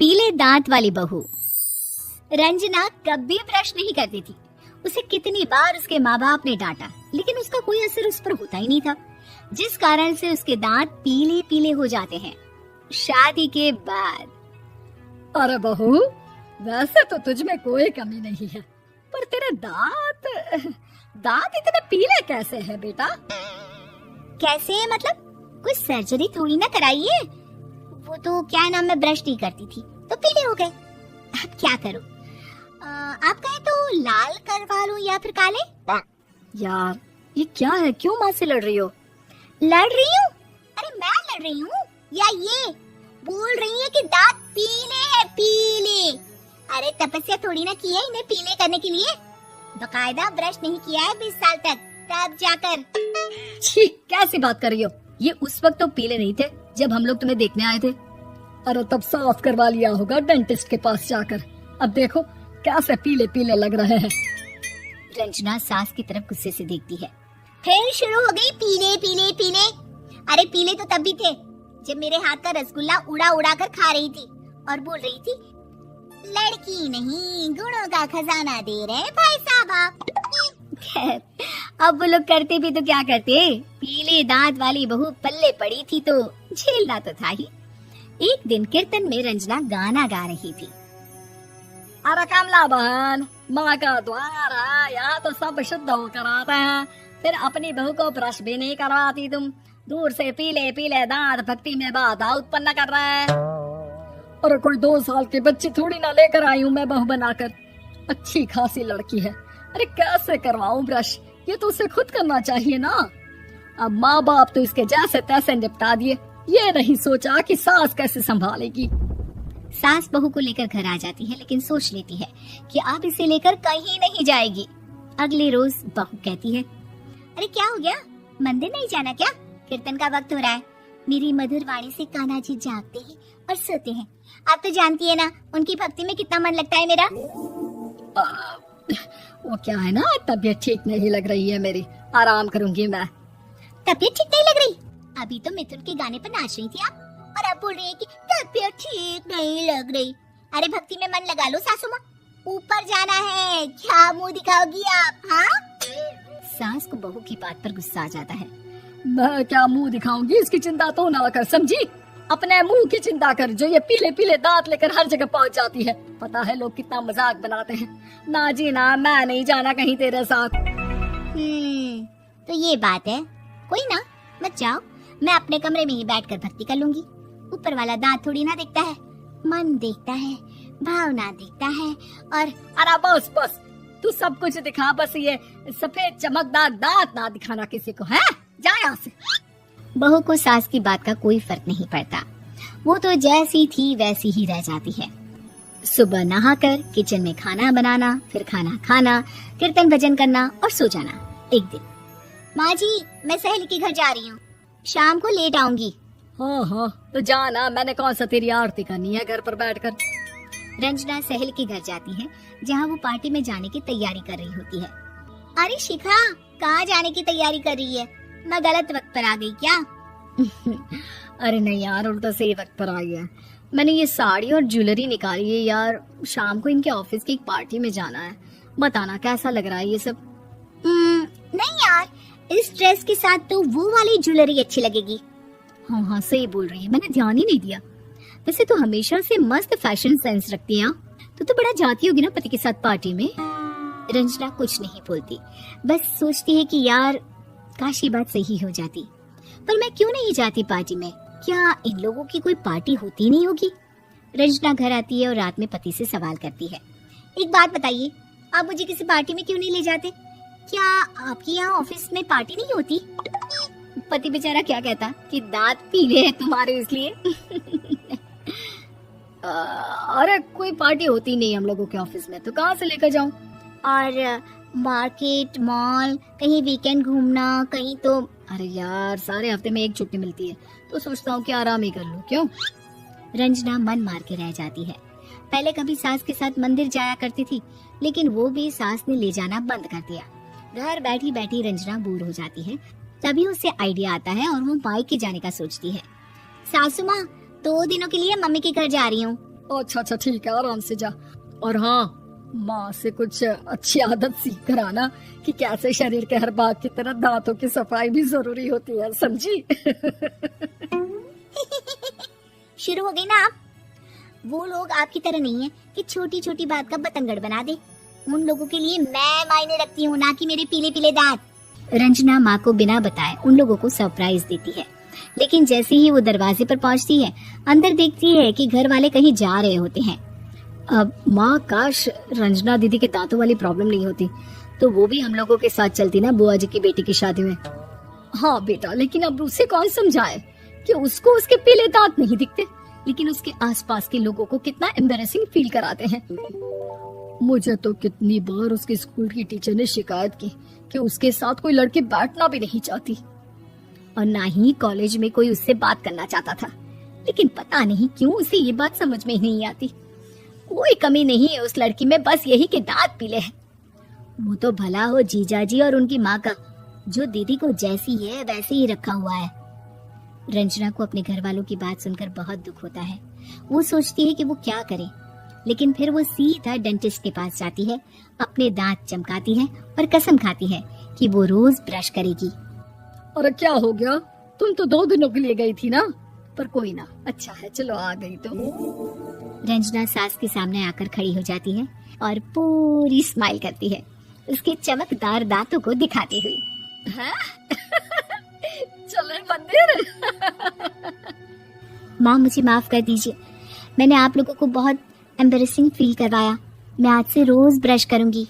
पीले दांत वाली बहू। रंजना कभी ब्रश नहीं करती थी। उसे कितनी बार उसके माँ बाप ने डांटा, लेकिन उसका कोई असर उस पर होता ही नहीं था, जिस कारण से उसके दांत पीले पीले हो जाते हैं। शादी के बाद। अरे बहू, वैसे तो तुझ में कोई कमी नहीं है, पर तेरे दांत इतने पीले कैसे हैं बेटा? कैसे है मतलब? कोई सर्जरी थोड़ी ना कराई है। वो तो क्या नाम, मैं ब्रश नहीं करती थी तो पीले हो गए। अब क्या करूं? आप कहे तो लाल करवा लूं या फिर काले? यार ये क्या है, क्यों माँ से लड़ रही हो? लड़ रही हूँ? अरे मैं लड़ रही हूँ या ये बोल रही है कि दांत पीले हैं, पीले। अरे तपस्या थोड़ी ना की है इन्हें पीले करने के लिए। बकायदा ब्रश नहीं किया है 20 साल तक, तब जाकर। छी, कैसी बात कर रही हो? ये उस वक्त तो पीले नहीं थे जब हम लोग तुम्हें देखने आए थे। अरे तब साफ करवा लिया होगा डेंटिस्ट के पास जाकर। अब देखो कैसे पीले पीले लग रहे हैं। रंजना सास की तरफ गुस्से से देखती है। फिर शुरू हो गई पीले पीले पीले। अरे पीले तो तब भी थे जब मेरे हाथ का रसगुल्ला उड़ा उड़ा कर खा रही थी और बोल रही थी, लड़की नहीं गुणों का खजाना दे रहे भाई साहब आप। खैर, अब वो लोग करते भी तो क्या करते, पीले दांत वाली बहू पल्ले पड़ी थी तो झेलना तो था ही। एक दिन कीर्तन में रंजना गाना गा रही थी। अरे कमला बहन, माँ का द्वार है, यहाँ तो सब शुद्ध होकर आते हैं, फिर अपनी बहू को ब्रश भी नहीं करवाती तुम। दूर से पीले पीले दांत भक्ति में बाधा उत्पन्न कर रहे हैं। अरे कोई 2 साल के बच्चे थोड़ी ना लेकर आई हूँ मैं बहू बनाकर। अच्छी खासी लड़की है, अरे कैसे करवाऊं ब्रश? ये तो उसे खुद करना चाहिए ना। अब माँ बाप तो इसके जैसे तैसे निपटा दिए, ये नहीं सोचा कि सास कैसे संभालेगी। सास बहू को लेकर घर आ जाती है, लेकिन सोच लेती है कि अब इसे लेकर कहीं नहीं जाएगी। अगले रोज बहू कहती है, अरे क्या हो गया, मंदिर नहीं जाना क्या? कीर्तन का वक्त हो रहा है। मेरी मधुर वाणी से कान्हा जी जागते हैं और सोते हैं। आप तो जानती है ना उनकी भक्ति में कितना मन लगता है मेरा। वो क्या है ना, तबीयत ठीक नहीं लग रही है मेरी, आराम करूंगी मैं। तबीयत ठीक नहीं लग रही? अभी तो मिथुन के गाने पर नाच रही थी आप, और अब बोल रही है कि तबीयत ठीक नहीं लग रही। अरे भक्ति में मन लगा लो सासू माँ, ऊपर जाना है, क्या मुंह दिखाओगी आप? हाँ? सास को बहू की बात पर गुस्सा आ जाता है। मैं क्या मुंह दिखाऊंगी, इसकी चिंता तो ना कर, समझी? अपने मुंह की चिंता कर, जो ये पीले पीले दांत लेकर हर जगह पहुंच जाती है। पता है लोग कितना मजाक बनाते हैं। ना जी ना, मैं नहीं जाना कहीं तेरे साथ। तो ये बात है, कोई ना, मत जाओ, मैं अपने कमरे में ही बैठकर भक्ति कर लूंगी। ऊपर वाला दांत थोड़ी ना देखता है, मन देखता है, भावना देखता है। और अरे बस बस, तू सब कुछ दिखा, बस ये सफेद चमकदार दांत ना दिखाना किसी को, है? जा यहाँ से। बहू को सास की बात का कोई फर्क नहीं पड़ता, वो तो जैसी थी वैसी ही रह जाती है। सुबह नहाकर किचन में खाना बनाना, फिर खाना खाना, कीर्तन भजन करना और सो जाना। एक दिन, माँ जी मैं सहेली के घर जा रही हूँ, शाम को लेट आऊंगी। हाँ हाँ तो जाना, मैंने कौन सा तेरी आरती करनी है घर पर बैठकर। रंजना सहेली के घर जाती है, जहाँ वो पार्टी में जाने की तैयारी कर रही होती है। अरे शिखा, कहाँ जाने की तैयारी कर रही है? मैं गलत वक्त पर आ गई क्या? अरे नहीं यार, उल्टा सही वक्त पर आई है। मैंने ये साड़ी और ज्वेलरी निकाली है यार, शाम को इनके ऑफिस की एक पार्टी में जाना है। बताना कैसा लग रहा है ये सब? नहीं यार, इस ड्रेस के साथ तो वो वाली ज्वेलरी अच्छी लगेगी। हाँ हाँ सही बोल रही है, मैंने ध्यान ही नहीं दिया। वैसे तो हमेशा से मस्त फैशन सेंस रखती है। तो बड़ा जाती होगी ना पति के साथ पार्टी में। रंजना कुछ नहीं बोलती, बस सोचती है कि यार काश ये बात सही हो जाती, पर मैं क्यों नहीं जाती पार्टी में? क्या इन लोगों की कोई पार्टी होती नहीं होगी? रंजना घर आती है और रात में पति से सवाल करती है, एक बात बताइए, आप मुझे किसी पार्टी में क्यों नहीं ले जाते? क्या आपके यहाँ ऑफिस में पार्टी नहीं होती? पति बेचारा क्या कहता कि दांत पीले हैं तुम्हारे इसलिए। अरे कोई पार्टी होती नहीं हम लोगों के ऑफिस में, तो कहाँ से लेकर जाऊँ? और मार्केट, मॉल, कहीं वीकेंड घूमना, कहीं तो। अरे यार सारे हफ्ते में एक छुट्टी मिलती है, तो सोचता हूँ कि आराम ही कर लूँ। क्यों? रंजना मन मार के रह जाती है। पहले कभी सास के साथ मंदिर जाया करती थी, लेकिन वो भी सास ने ले जाना बंद कर दिया। घर बैठी बैठी रंजना बोर हो जाती है। तभी उसे आइडिया आता है और वो मायके जाने का सोचती है। सासू माँ, 2 दिनों के लिए मम्मी के घर जा रही हूँ। अच्छा अच्छा ठीक है, आराम से जा। और हाँ, माँ से कुछ अच्छी आदत सीख कर आना कि कैसे शरीर के हर भाग की तरह दांतों की सफाई भी जरूरी होती है, समझी? शुरू हो गई ना आप। वो लोग आपकी तरह नहीं है कि छोटी छोटी बात का बतंगड़ बना दे। उन लोगों के लिए मैं मायने रखती हूँ, ना कि मेरे पीले पीले दांत। रंजना माँ को बिना बताए उन लोगों को सरप्राइज देती है, लेकिन जैसे ही वो दरवाजे पर पहुंचती है, अंदर देखती है कि घर वाले कहीं जा रहे होते हैं। अब माँ, काश रंजना दीदी के दांतों वाली प्रॉब्लम नहीं होती तो वो भी हम लोगों के साथ चलती ना बुआ जी की बेटी की शादी में। हाँ बेटा, लेकिन अब उसे कौन समझाए कि उसको उसके पीले दांत नहीं दिखते, लेकिन उसके आसपास के लोगों को कितना एम्बैरेसिंग फील कराते हैं। मुझे तो कितनी बार उसके स्कूल की टीचर ने शिकायत की कि उसके साथ कोई लड़की बैठना भी नहीं चाहती, और ना ही कॉलेज में कोई उससे बात करना चाहता था। लेकिन पता नहीं क्यों उसे ये बात समझ में ही नहीं आती। कोई कमी नहीं है उस लड़की में, बस यही कि दांत पीले हैं। वो तो भला हो जीजा जी और उनकी माँ का, जो दीदी को जैसी है वैसे ही रखा हुआ है। रंजना को अपने घर वालों की बात सुनकर बहुत दुख होता है। वो सोचती है कि वो क्या करे, लेकिन फिर वो सीधा डेंटिस्ट के पास जाती है, अपने दांत चमकाती है और कसम खाती है कि वो रोज ब्रश करेगी। अरे क्या हो गया, तुम तो 2 दिनों के लिए गई थी ना, पर कोई ना, अच्छा है चलो आ गई तो। रंजना सास के सामने आकर खड़ी हो जाती है और पूरी स्माइल करती है, उसके चमकदार दांतों को दिखाती हुई। हैं? चले मंदिर। माँ, मुझे माफ कर दीजिए, मैंने आप लोगों को बहुत एम्बैरेसिंग फील करवाया। मैं आज से रोज ब्रश करूंगी।